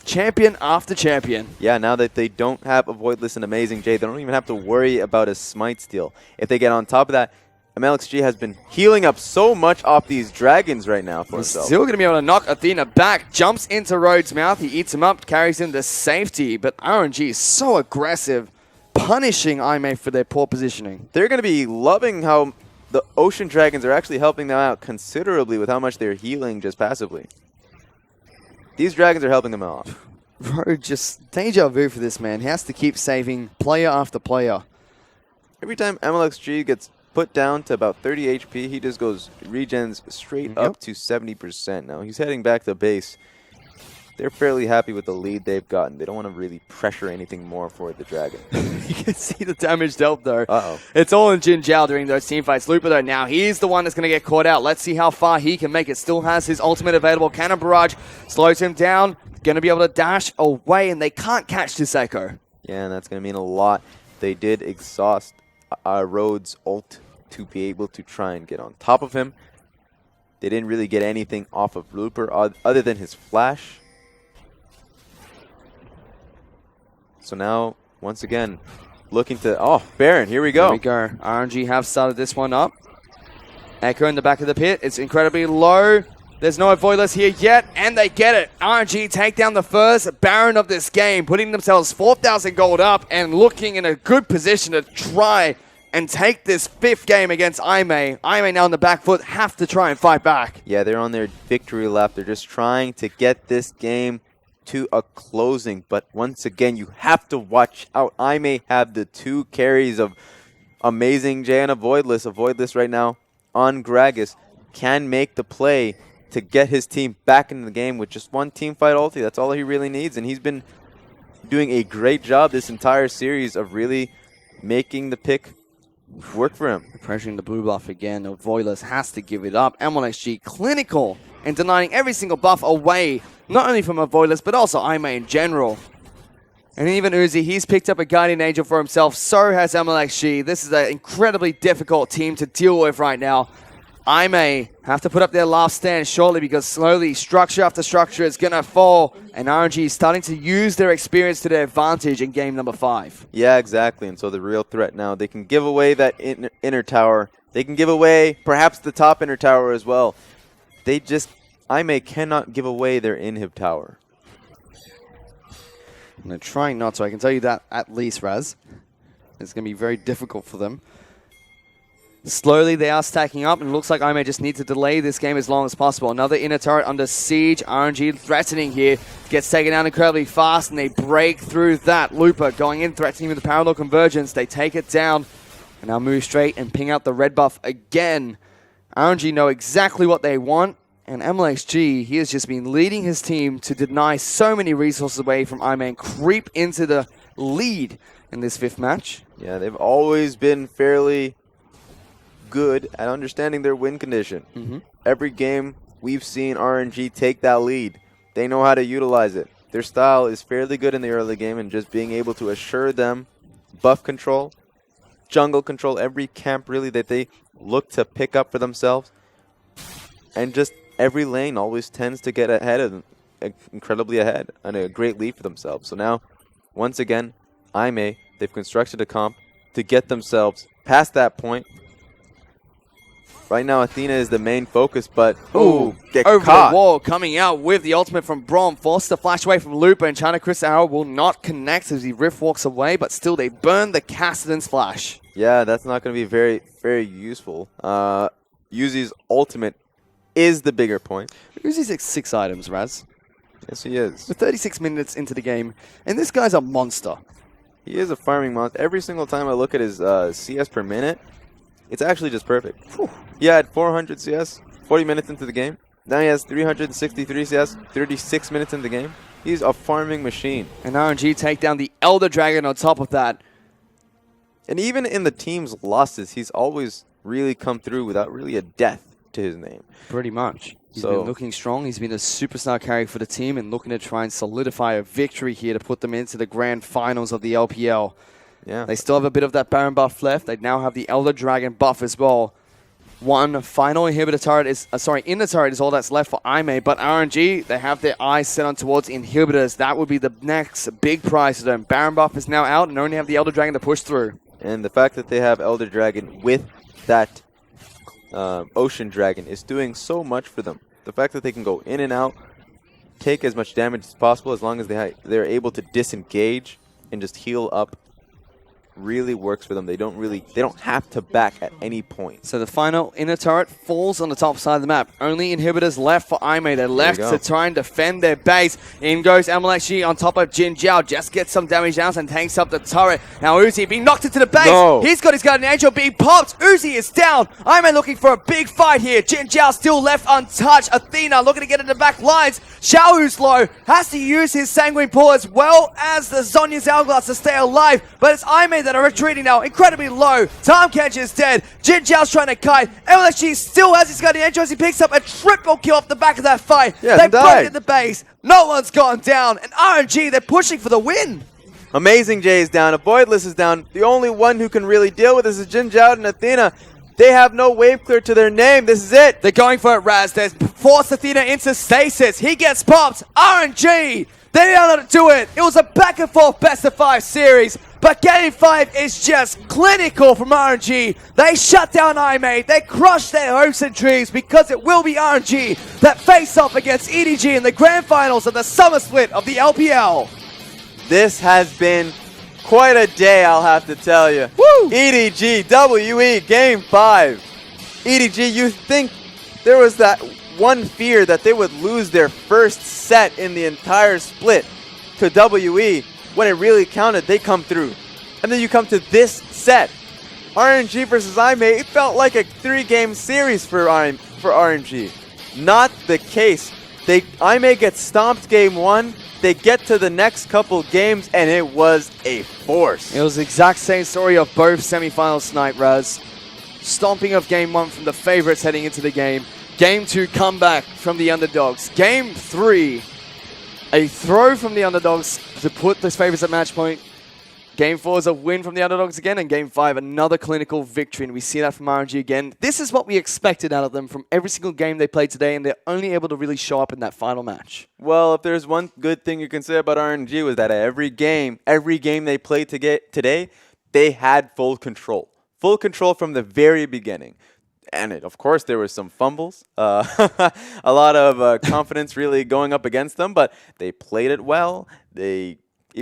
champion after champion. Yeah, now that they don't have a Voidless and Amazing J, they don't even have to worry about a Smite steal. If they get on top of that, MLXG has been healing up so much off these dragons right now for himself. Still going to be able to knock Athena back. Jumps into Rhodes' mouth. He eats him up, carries him to safety. But RNG is so aggressive, punishing IMA for their poor positioning. They're going to be loving how the Ocean Dragons are actually helping them out considerably with how much they're healing just passively. These dragons are helping them out. Rhodes just deja vu for this man. He has to keep saving player after player. Every time MLXG gets put down to about 30 HP, he just regens straight up to 70%. Now he's heading back to base. They're fairly happy with the lead they've gotten. They don't want to really pressure anything more for the dragon. You can see the damage dealt though. It's all in Jin Jiao during those team fights. Looper though, now he's the one that's going to get caught out. Let's see how far he can make it. Still has his ultimate available. Cannon Barrage slows him down. Going to be able to dash away, and they can't catch this Echo. Yeah, and that's going to mean a lot. They did exhaust Rhodes' ult to be able to try and get on top of him. They didn't really get anything off of Looper other than his flash. So now, once again, looking to... Oh, Baron, here we go. Here we go. RNG have started this one up. Echo in the back of the pit. It's incredibly low. There's no Voiless here yet, and they get it. RNG take down the first Baron of this game, putting themselves 4,000 gold up and looking in a good position to try and take this 5th game against IMA. IMA now on the back foot, have to try and fight back. Yeah, they're on their victory lap. They're just trying to get this game to a closing. But once again, you have to watch out. IMA have the 2 carries of Amazing J and a Voidless. A Voidless right now on Gragas can make the play to get his team back into the game with just 1 team fight ulti. That's all he really needs. And he's been doing a great job this entire series of really making the pick work for him. Pressuring the blue buff again. Voiless has to give it up. M1XG clinical and denying every single buff away, not only from a Voiless, but also IMA in general. And even Uzi, he's picked up a Guardian Angel for himself. So has MLXG. This is an incredibly difficult team to deal with right now. IMA have to put up their last stand shortly because slowly, structure after structure is going to fall. And RNG is starting to use their experience to their advantage in game number 5. Yeah, exactly. And so the real threat now, they can give away that inner tower. They can give away perhaps the top inner tower as well. IMA cannot give away their inhib tower. And they're trying not to. I can tell you that at least, Raz. It's going to be very difficult for them. Slowly, they are stacking up, and it looks like I may just need to delay this game as long as possible. Another inner turret under siege. RNG threatening here. Gets taken down incredibly fast, and they break through that. Looper going in, threatening with the parallel convergence. They take it down, and now move straight and ping out the red buff again. RNG know exactly what they want, and MLXG, he has just been leading his team to deny so many resources away from IMA and creep into the lead in this 5th match. Yeah, they've always been fairly good at understanding their win condition. Every game we've seen RNG take that lead. They know how to utilize it. Their style is fairly good in the early game, and just being able to assure them buff control, jungle control, every camp really that they look to pick up for themselves. And just every lane always tends to get ahead of them, incredibly ahead, and a great lead for themselves. So now, once again, IMA, they've constructed a comp to get themselves past that point. Right now, Athena is the main focus, but get over caught. the wall, coming out with the ultimate from Braum, forced to flash away from Looper, and China Chris arrow will not connect as he Rift walks away, but still they burn the Kassadin's flash. Yeah, that's not going to be very, very useful. Yuzi's ultimate is the bigger point. Uzi's like 6 items, Raz. Yes, he is. We're 36 minutes into the game, and this guy's a monster. He is a farming monster. Every single time I look at his CS per minute, it's actually just perfect. Whew. He had 400 CS 40 minutes into the game. Now he has 363 CS 36 minutes into the game. He's a farming machine. And RNG take down the Elder Dragon on top of that. And even in the team's losses, he's always really come through without really a death to his name. Pretty much. He's been looking strong. He's been a superstar carry for the team and looking to try and solidify a victory here to put them into the grand finals of the LPL. Yeah. They still have a bit of that Baron buff left. They now have the Elder Dragon buff as well. One final inhibitor turret is, inner turret is all that's left for IMA, but RNG, they have their eyes set on towards inhibitors. That would be the next big prize for them. Baron buff is now out and only have the Elder Dragon to push through. And the fact that they have Elder Dragon with that Ocean Dragon is doing so much for them. The fact that they can go in and out, take as much damage as possible, as long as they're able to disengage and just heal up, really works for them. They don't have to back at any point. So the final inner turret falls on the top side of the map. Only inhibitors left for IMA. They're left to try and defend their base. In goes MLXG on top of Jin Jiao. Just gets some damage down and tanks up the turret. Now Uzi being knocked into the base. No. He's got his Guardian Angel being popped. Uzi is down. IMA looking for a big fight here. Jin Jiao still left untouched. Athena looking to get in the back lines. Xiaohu's low. Has to use his Sanguine Pool as well as the Zhonya's Hourglass to stay alive. But it's IMA that are retreating now, incredibly low. Tom Kench is dead. Jin Jiao's trying to kite. LSG still has his Guardian Angel as he picks up a triple kill off the back of that fight. Yeah, they broke in the base. No one's gone down. And RNG, they're pushing for the win. Amazing J is down. Avoidless is down. The only one who can really deal with this is Jin Jiao and Athena. They have no wave clear to their name. This is it. They're going for it, Raz. They force Athena into stasis. He gets popped. RNG, they don't know how to do it. It was a back and forth best of 5 series. But Game 5 is just clinical from RNG. They shut down IMA. They crushed their hopes and dreams because it will be RNG that face off against EDG in the grand finals of the summer split of the LPL. This has been quite a day, I'll have to tell you. Woo! EDG, WE, Game 5. EDG, you think there was that one fear that they would lose their first set in the entire split to WE. When it really counted, they come through. And then you come to this set. RNG versus IMA, it felt like a 3-game series for RNG. Not the case. IMA gets stomped game 1, they get to the next couple games, and it was a force. It was the exact same story of both semifinals tonight, Raz. Stomping of game 1 from the favorites heading into the game. Game 2, comeback from the underdogs. Game 3, a throw from the underdogs to put the favorites at match point. Game 4 is a win from the underdogs again, and Game 5, another clinical victory, and we see that from RNG again. This is what we expected out of them from every single game they played today, and they're only able to really show up in that final match. Well, if there's one good thing you can say about RNG was that every game they played today, they had full control. Full control from the very beginning. And of course, there were some fumbles, a lot of confidence really going up against them, but they played it well. Even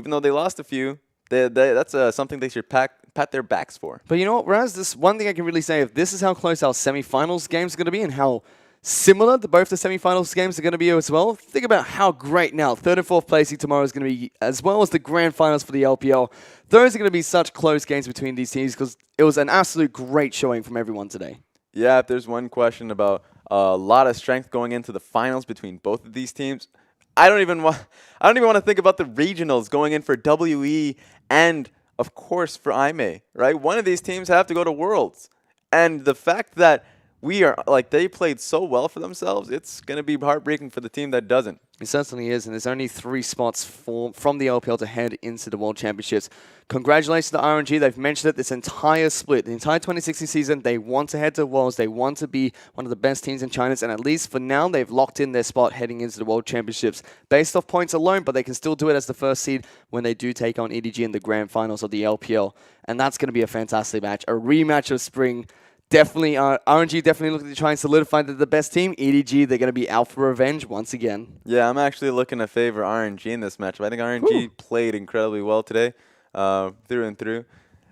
though they lost a few, That's something they should pat their backs for. But you know what, Raz? This one thing I can really say, if this is how close our semi-finals games are going to be and how similar both the semi-finals games are going to be as well, think about how great now 3rd and 4th placing tomorrow is going to be, as well as the grand finals for the LPL. Those are going to be such close games between these teams because it was an absolute great showing from everyone today. Yeah, if there's one question about a lot of strength going into the finals between both of these teams, I don't even want to think about the regionals going in for WE and of course for IMA, right? One of these teams have to go to Worlds. And the fact that they played so well for themselves, it's going to be heartbreaking for the team that doesn't. It certainly is, and there's only 3 spots from the LPL to head into the World Championships. Congratulations to RNG. They've mentioned it this entire split. The entire 2016 season, they want to head to Worlds. They want to be one of the best teams in China, and at least for now, they've locked in their spot heading into the World Championships based off points alone, but they can still do it as the first seed when they do take on EDG in the grand finals of the LPL, and that's going to be a fantastic match. A rematch of Spring. Definitely, RNG definitely looking to try and solidify that the best team. EDG, they're going to be out for revenge once again. Yeah, I'm actually looking to favor RNG in this matchup. I think RNG played incredibly well today, through and through.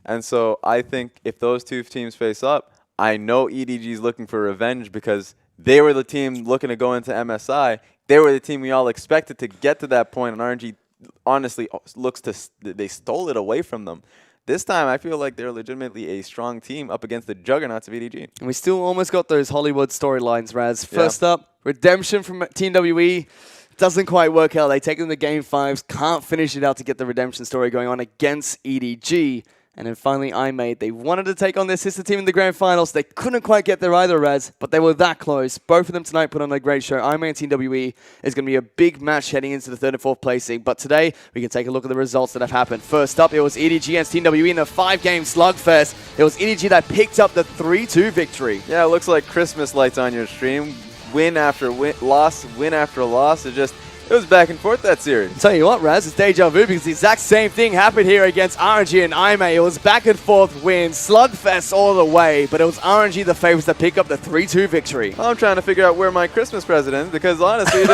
And so I think if those two teams face up, I know EDG is looking for revenge because they were the team looking to go into MSI. They were the team we all expected to get to that point, and RNG honestly they stole it away from them. This time, I feel like they're legitimately a strong team up against the juggernauts of EDG. And we still almost got those Hollywood storylines, Raz. First up, redemption from Team WE. Doesn't quite work out. They take them to Game 5s, can't finish it out to get the redemption story going on against EDG. And then finally, IMA. They wanted to take on their sister team in the grand finals. They couldn't quite get there either, Raz, but they were that close. Both of them tonight put on a great show. IMA and Team WE is going to be a big match heading into the 3rd and 4th placing. But today, we can take a look at the results that have happened. First up, it was EDG against Team WE in a 5-game slugfest. It was EDG that picked up the 3-2 victory. Yeah, it looks like Christmas lights on your stream. Win after win, loss, win after loss. It was back and forth, that series. Tell you what, Raz, it's deja vu because the exact same thing happened here against RNG and IMA. It was back and forth wins, slugfest all the way, but it was RNG the favorites that pick up the 3-2 victory. I'm trying to figure out where my Christmas present is because honestly,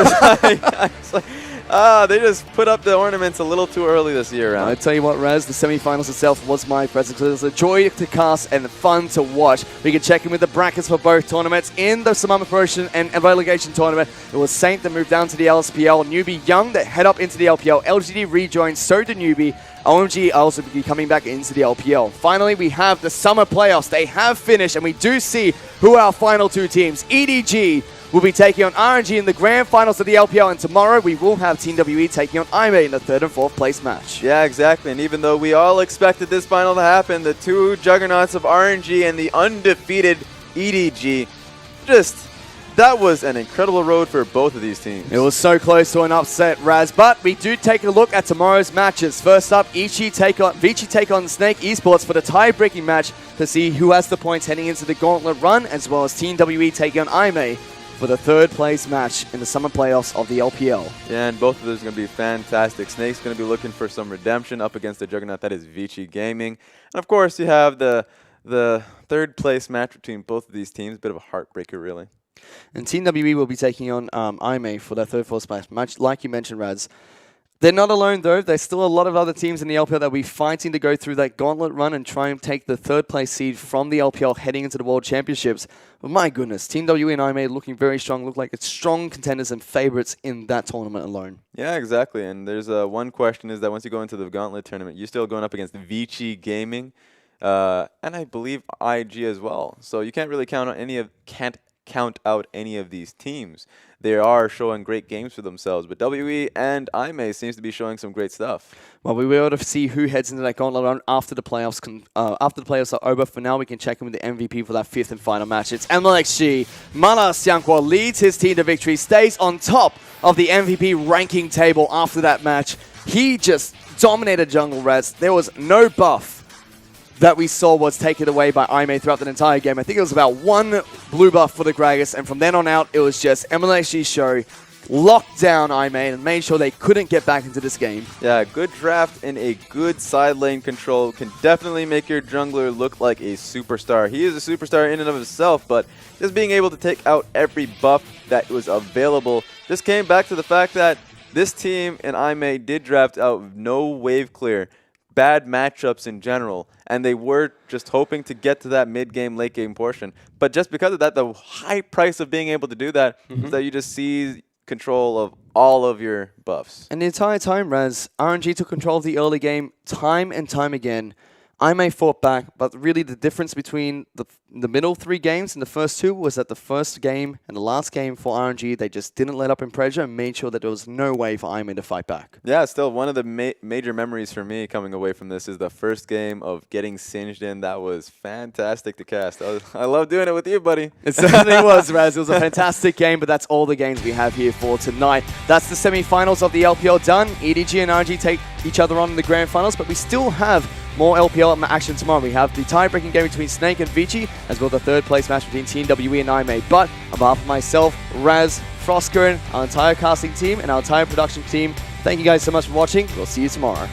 they just put up the ornaments a little too early this year round. I tell you what, Raz, the semifinals itself was my present because it was a joy to cast and fun to watch. We can check in with the brackets for both tournaments. In the Samama Promotion and Relegation tournament, it was Saint that moved down to the LSPL, Newbie Young that head up into the LPL, LGD rejoined, so did Newbie. OMG also be coming back into the LPL. Finally, we have the summer playoffs. They have finished, and we do see who our final 2 teams. EDG will be taking on RNG in the grand finals of the LPL, and tomorrow we will have Team WE taking on IMA in the 3rd and 4th place match. Yeah, exactly. And even though we all expected this final to happen, the 2 juggernauts of RNG and the undefeated EDG, that was an incredible road for both of these teams. It was so close to an upset, Raz, but we do take a look at tomorrow's matches. First up, Vici take on Snake Esports for the tie-breaking match to see who has the points heading into the gauntlet run, as well as Team WE taking on IMA for the 3rd place match in the summer playoffs of the LPL. Yeah, and both of those are going to be fantastic. Snake's going to be looking for some redemption up against the juggernaut that is Vici Gaming. And of course, you have the 3rd place match between both of these teams. Bit of a heartbreaker, really. And Team WE will be taking on IMA for their 3rd, 4th match. Like you mentioned, Raz, they're not alone, though. There's still a lot of other teams in the LPL that will be fighting to go through that gauntlet run and try and take the 3rd place seed from the LPL heading into the World Championships. But my goodness, Team WE and IMA looking very strong, look like it's strong contenders and favorites in that tournament alone. Yeah, exactly. And there's one question is that once you go into the gauntlet tournament, you're still going up against Vici Gaming and I believe IG as well. So you can't really count out any of these teams. They are showing great games for themselves, but WE and IMA seems to be showing some great stuff. Well, we will see who heads into that gauntlet run after the playoffs. After the playoffs are over. For now, we can check in with the MVP for that 5th and final match. It's MLXG. Mana Xiangguo leads his team to victory, stays on top of the MVP ranking table after that match. He just dominated Jungle Reds. There was no buff that we saw was taken away by IMA throughout the entire game. I think it was about 1 blue buff for the Gragas, and from then on out, it was just MLXG's show, locked down IMA and made sure they couldn't get back into this game. Yeah, good draft and a good side lane control can definitely make your jungler look like a superstar. He is a superstar in and of himself, but just being able to take out every buff that was available just came back to the fact that this team and IMA did draft out no wave clear. bad matchups in general, and they were just hoping to get to that mid-game, late-game portion. But just because of that, the high price of being able to do that is that you just see control of all of your buffs. And the entire time, Raz, RNG took control of the early game time and time again. IMA fought back, but really the difference between the middle 3 games and the first 2 was that the first game and the last game for RNG, they just didn't let up in pressure and made sure that there was no way for IMA to fight back. Yeah, still one of the major memories for me coming away from this is the first game of getting singed in. That was fantastic to cast. I love doing it with you, buddy. It certainly was, Raz. It was a fantastic game, but that's all the games we have here for tonight. That's the semi-finals of the LPL done. EDG and RNG take each other on in the grand finals, but we still have more LPL action tomorrow. We have the tie-breaking game between Snake and Vici, as well as the third-place match between Team WE and IMA. But on behalf of myself, Raz, Frosco, our entire casting team, and our entire production team, thank you guys so much for watching. We'll see you tomorrow.